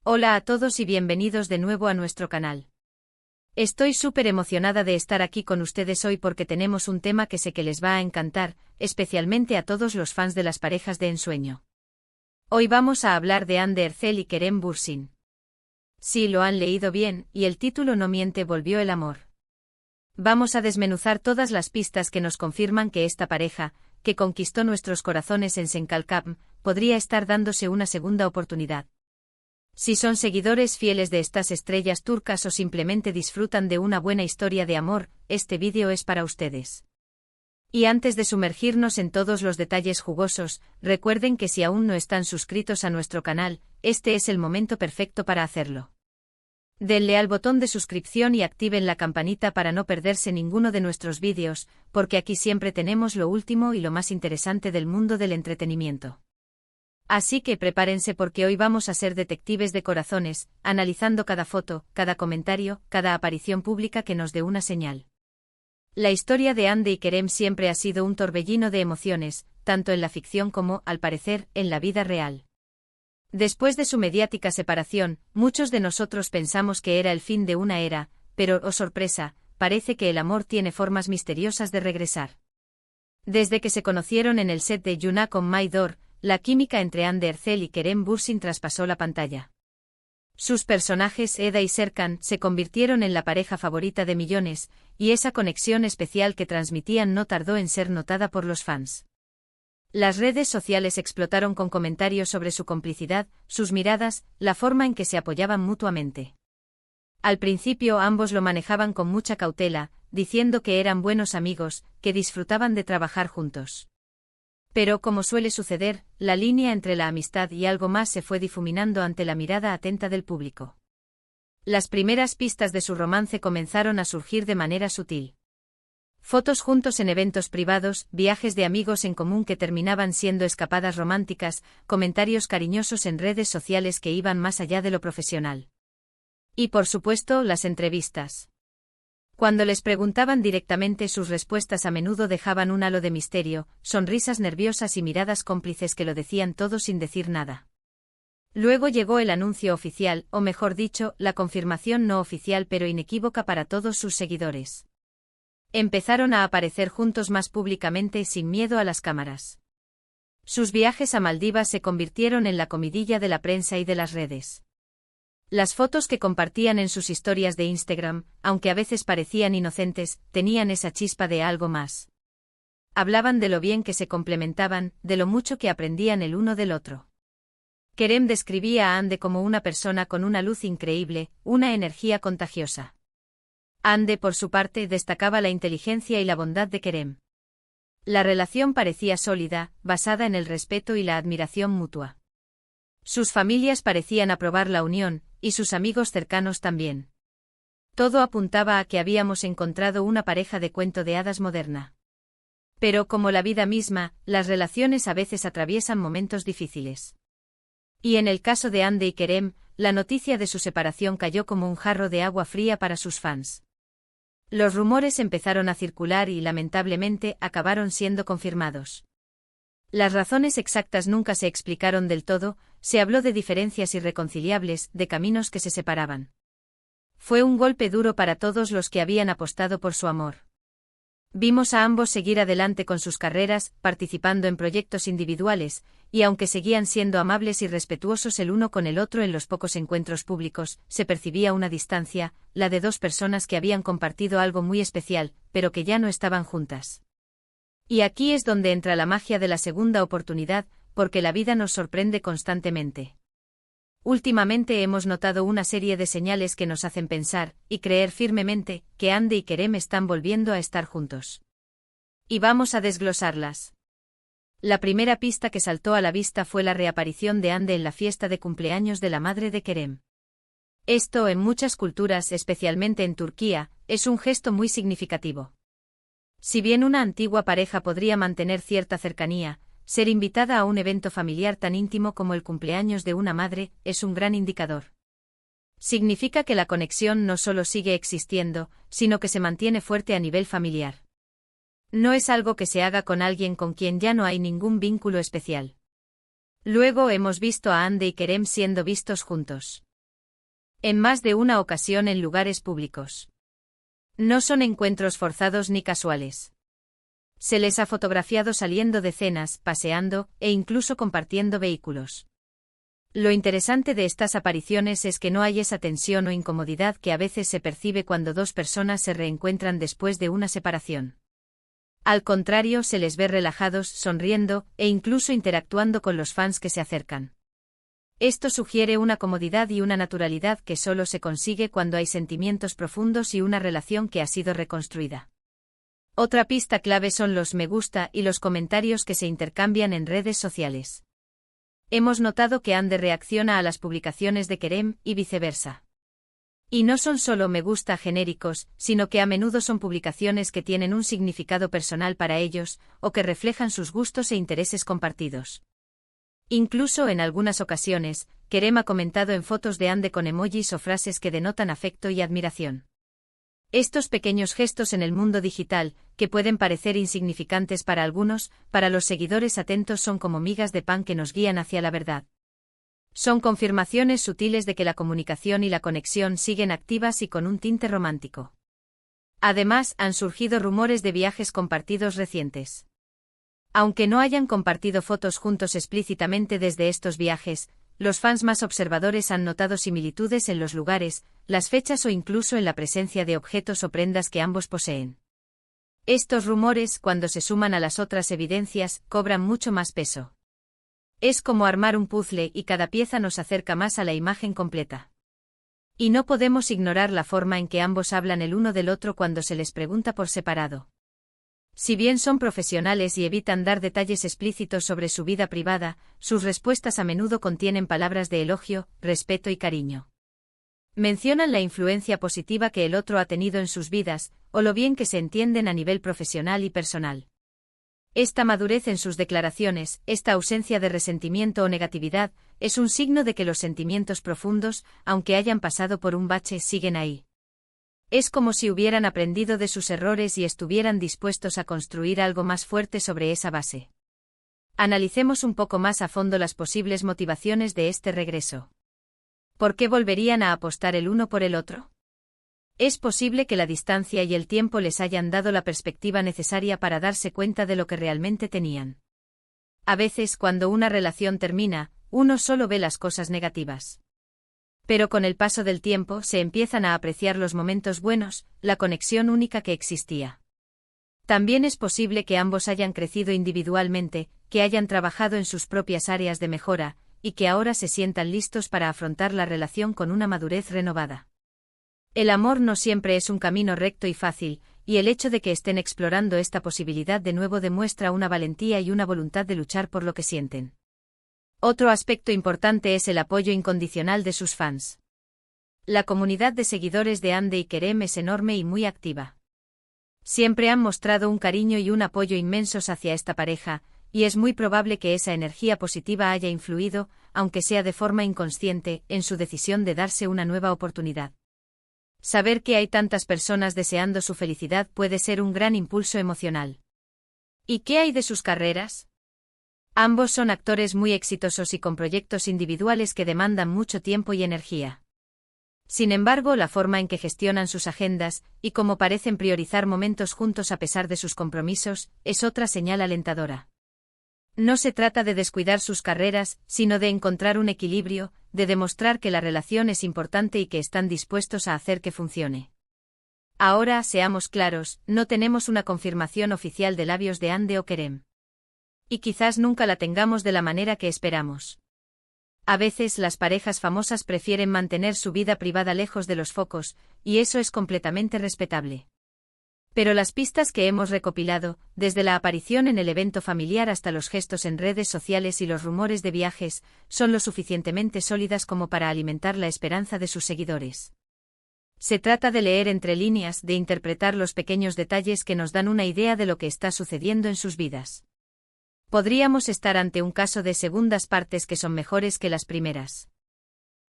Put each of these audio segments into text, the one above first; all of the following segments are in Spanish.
Hola a todos y bienvenidos de nuevo a nuestro canal. Estoy súper emocionada de estar aquí con ustedes hoy porque tenemos un tema que sé que les va a encantar, especialmente a todos los fans de las parejas de ensueño. Hoy vamos a hablar de Hande Erçel y Kerem Bürsin. Sí, lo han leído bien, y el título no miente, volvió el amor. Vamos a desmenuzar todas las pistas que nos confirman que esta pareja, que conquistó nuestros corazones en Senkalkam, podría estar dándose una segunda oportunidad. Si son seguidores fieles de estas estrellas turcas o simplemente disfrutan de una buena historia de amor, este vídeo es para ustedes. Y antes de sumergirnos en todos los detalles jugosos, recuerden que si aún no están suscritos a nuestro canal, este es el momento perfecto para hacerlo. Denle al botón de suscripción y activen la campanita para no perderse ninguno de nuestros vídeos, porque aquí siempre tenemos lo último y lo más interesante del mundo del entretenimiento. Así que prepárense porque hoy vamos a ser detectives de corazones, analizando cada foto, cada comentario, cada aparición pública que nos dé una señal. La historia de Hande y Kerem siempre ha sido un torbellino de emociones, tanto en la ficción como, al parecer, en la vida real. Después de su mediática separación, muchos de nosotros pensamos que era el fin de una era, pero, oh sorpresa, parece que el amor tiene formas misteriosas de regresar. Desde que se conocieron en el set de Yuna con My Door, la química entre Hande Erçel y Kerem Bürsin traspasó la pantalla. Sus personajes Eda y Serkan se convirtieron en la pareja favorita de millones, y esa conexión especial que transmitían no tardó en ser notada por los fans. Las redes sociales explotaron con comentarios sobre su complicidad, sus miradas, la forma en que se apoyaban mutuamente. Al principio ambos lo manejaban con mucha cautela, diciendo que eran buenos amigos, que disfrutaban de trabajar juntos. Pero, como suele suceder, la línea entre la amistad y algo más se fue difuminando ante la mirada atenta del público. Las primeras pistas de su romance comenzaron a surgir de manera sutil. Fotos juntos en eventos privados, viajes de amigos en común que terminaban siendo escapadas románticas, comentarios cariñosos en redes sociales que iban más allá de lo profesional. Y por supuesto, las entrevistas. Cuando les preguntaban directamente, sus respuestas a menudo dejaban un halo de misterio, sonrisas nerviosas y miradas cómplices que lo decían todo sin decir nada. Luego llegó el anuncio oficial, o mejor dicho, la confirmación no oficial pero inequívoca para todos sus seguidores. Empezaron a aparecer juntos más públicamente sin miedo a las cámaras. Sus viajes a Maldivas se convirtieron en la comidilla de la prensa y de las redes. Las fotos que compartían en sus historias de Instagram, aunque a veces parecían inocentes, tenían esa chispa de algo más. Hablaban de lo bien que se complementaban, de lo mucho que aprendían el uno del otro. Kerem describía a Hande como una persona con una luz increíble, una energía contagiosa. Hande, por su parte, destacaba la inteligencia y la bondad de Kerem. La relación parecía sólida, basada en el respeto y la admiración mutua. Sus familias parecían aprobar la unión, y sus amigos cercanos también. Todo apuntaba a que habíamos encontrado una pareja de cuento de hadas moderna. Pero como la vida misma, las relaciones a veces atraviesan momentos difíciles. Y en el caso de Hande y Kerem, la noticia de su separación cayó como un jarro de agua fría para sus fans. Los rumores empezaron a circular y, lamentablemente, acabaron siendo confirmados. Las razones exactas nunca se explicaron del todo, se habló de diferencias irreconciliables, de caminos que se separaban. Fue un golpe duro para todos los que habían apostado por su amor. Vimos a ambos seguir adelante con sus carreras, participando en proyectos individuales, y aunque seguían siendo amables y respetuosos el uno con el otro en los pocos encuentros públicos, se percibía una distancia, la de dos personas que habían compartido algo muy especial, pero que ya no estaban juntas. Y aquí es donde entra la magia de la segunda oportunidad, porque la vida nos sorprende constantemente. Últimamente hemos notado una serie de señales que nos hacen pensar, y creer firmemente, que Hande y Kerem están volviendo a estar juntos. Y vamos a desglosarlas. La primera pista que saltó a la vista fue la reaparición de Hande en la fiesta de cumpleaños de la madre de Kerem. Esto, en muchas culturas, especialmente en Turquía, es un gesto muy significativo. Si bien una antigua pareja podría mantener cierta cercanía, ser invitada a un evento familiar tan íntimo como el cumpleaños de una madre es un gran indicador. Significa que la conexión no solo sigue existiendo, sino que se mantiene fuerte a nivel familiar. No es algo que se haga con alguien con quien ya no hay ningún vínculo especial. Luego hemos visto a Hande y Kerem siendo vistos juntos. En más de una ocasión en lugares públicos. No son encuentros forzados ni casuales. Se les ha fotografiado saliendo de cenas, paseando, e incluso compartiendo vehículos. Lo interesante de estas apariciones es que no hay esa tensión o incomodidad que a veces se percibe cuando dos personas se reencuentran después de una separación. Al contrario, se les ve relajados, sonriendo, e incluso interactuando con los fans que se acercan. Esto sugiere una comodidad y una naturalidad que solo se consigue cuando hay sentimientos profundos y una relación que ha sido reconstruida. Otra pista clave son los me gusta y los comentarios que se intercambian en redes sociales. Hemos notado que Ande reacciona a las publicaciones de Kerem y viceversa. Y no son solo me gusta genéricos, sino que a menudo son publicaciones que tienen un significado personal para ellos, o que reflejan sus gustos e intereses compartidos. Incluso en algunas ocasiones, Kerem ha comentado en fotos de Ande con emojis o frases que denotan afecto y admiración. Estos pequeños gestos en el mundo digital, que pueden parecer insignificantes para algunos, para los seguidores atentos son como migas de pan que nos guían hacia la verdad. Son confirmaciones sutiles de que la comunicación y la conexión siguen activas y con un tinte romántico. Además, han surgido rumores de viajes compartidos recientes. Aunque no hayan compartido fotos juntos explícitamente desde estos viajes, los fans más observadores han notado similitudes en los lugares, las fechas o incluso en la presencia de objetos o prendas que ambos poseen. Estos rumores, cuando se suman a las otras evidencias, cobran mucho más peso. Es como armar un puzzle y cada pieza nos acerca más a la imagen completa. Y no podemos ignorar la forma en que ambos hablan el uno del otro cuando se les pregunta por separado. Si bien son profesionales y evitan dar detalles explícitos sobre su vida privada, sus respuestas a menudo contienen palabras de elogio, respeto y cariño. Mencionan la influencia positiva que el otro ha tenido en sus vidas, o lo bien que se entienden a nivel profesional y personal. Esta madurez en sus declaraciones, esta ausencia de resentimiento o negatividad, es un signo de que los sentimientos profundos, aunque hayan pasado por un bache, siguen ahí. Es como si hubieran aprendido de sus errores y estuvieran dispuestos a construir algo más fuerte sobre esa base. Analicemos un poco más a fondo las posibles motivaciones de este regreso. ¿Por qué volverían a apostar el uno por el otro? Es posible que la distancia y el tiempo les hayan dado la perspectiva necesaria para darse cuenta de lo que realmente tenían. A veces, cuando una relación termina, uno solo ve las cosas negativas. Pero con el paso del tiempo se empiezan a apreciar los momentos buenos, la conexión única que existía. También es posible que ambos hayan crecido individualmente, que hayan trabajado en sus propias áreas de mejora, y que ahora se sientan listos para afrontar la relación con una madurez renovada. El amor no siempre es un camino recto y fácil, y el hecho de que estén explorando esta posibilidad de nuevo demuestra una valentía y una voluntad de luchar por lo que sienten. Otro aspecto importante es el apoyo incondicional de sus fans. La comunidad de seguidores de Ande y Kerem es enorme y muy activa. Siempre han mostrado un cariño y un apoyo inmensos hacia esta pareja, y es muy probable que esa energía positiva haya influido, aunque sea de forma inconsciente, en su decisión de darse una nueva oportunidad. Saber que hay tantas personas deseando su felicidad puede ser un gran impulso emocional. ¿Y qué hay de sus carreras? Ambos son actores muy exitosos y con proyectos individuales que demandan mucho tiempo y energía. Sin embargo, la forma en que gestionan sus agendas, y cómo parecen priorizar momentos juntos a pesar de sus compromisos, es otra señal alentadora. No se trata de descuidar sus carreras, sino de encontrar un equilibrio, de demostrar que la relación es importante y que están dispuestos a hacer que funcione. Ahora, seamos claros, no tenemos una confirmación oficial de labios de Ande o Kerem. Y quizás nunca la tengamos de la manera que esperamos. A veces las parejas famosas prefieren mantener su vida privada lejos de los focos, y eso es completamente respetable. Pero las pistas que hemos recopilado, desde la aparición en el evento familiar hasta los gestos en redes sociales y los rumores de viajes, son lo suficientemente sólidas como para alimentar la esperanza de sus seguidores. Se trata de leer entre líneas, de interpretar los pequeños detalles que nos dan una idea de lo que está sucediendo en sus vidas. Podríamos estar ante un caso de segundas partes que son mejores que las primeras.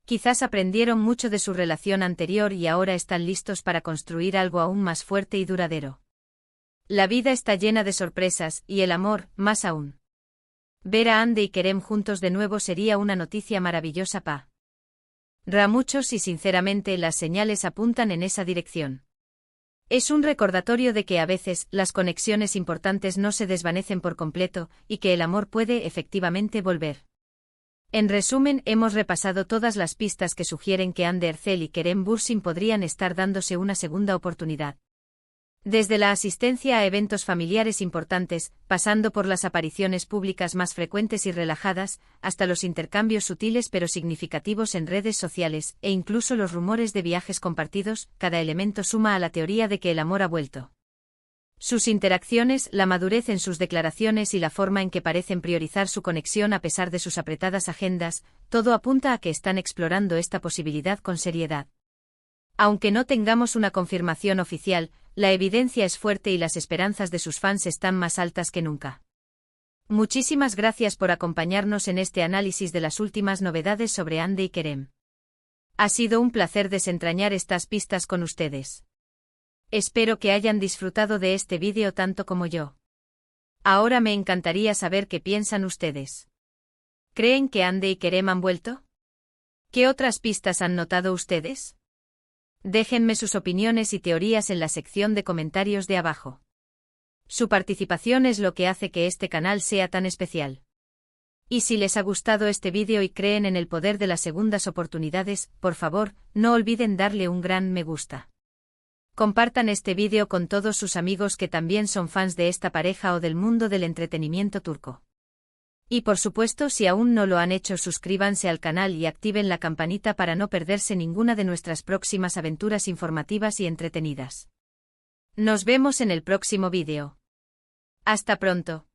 Quizás aprendieron mucho de su relación anterior y ahora están listos para construir algo aún más fuerte y duradero. La vida está llena de sorpresas, y el amor, más aún. Ver a Ande y Kerem juntos de nuevo sería una noticia maravillosa. Muchos y sinceramente las señales apuntan en esa dirección. Es un recordatorio de que a veces las conexiones importantes no se desvanecen por completo y que el amor puede efectivamente volver. En resumen, hemos repasado todas las pistas que sugieren que Ander Ercel y Kerem Bürsin podrían estar dándose una segunda oportunidad. Desde la asistencia a eventos familiares importantes, pasando por las apariciones públicas más frecuentes y relajadas, hasta los intercambios sutiles pero significativos en redes sociales, e incluso los rumores de viajes compartidos, cada elemento suma a la teoría de que el amor ha vuelto. Sus interacciones, la madurez en sus declaraciones y la forma en que parecen priorizar su conexión a pesar de sus apretadas agendas, todo apunta a que están explorando esta posibilidad con seriedad. Aunque no tengamos una confirmación oficial, la evidencia es fuerte y las esperanzas de sus fans están más altas que nunca. Muchísimas gracias por acompañarnos en este análisis de las últimas novedades sobre Hande y Kerem. Ha sido un placer desentrañar estas pistas con ustedes. Espero que hayan disfrutado de este vídeo tanto como yo. Ahora me encantaría saber qué piensan ustedes. ¿Creen que Hande y Kerem han vuelto? ¿Qué otras pistas han notado ustedes? Déjenme sus opiniones y teorías en la sección de comentarios de abajo. Su participación es lo que hace que este canal sea tan especial. Y si les ha gustado este vídeo y creen en el poder de las segundas oportunidades, por favor, no olviden darle un gran me gusta. Compartan este vídeo con todos sus amigos que también son fans de esta pareja o del mundo del entretenimiento turco. Y por supuesto, si aún no lo han hecho, suscríbanse al canal y activen la campanita para no perderse ninguna de nuestras próximas aventuras informativas y entretenidas. Nos vemos en el próximo vídeo. Hasta pronto.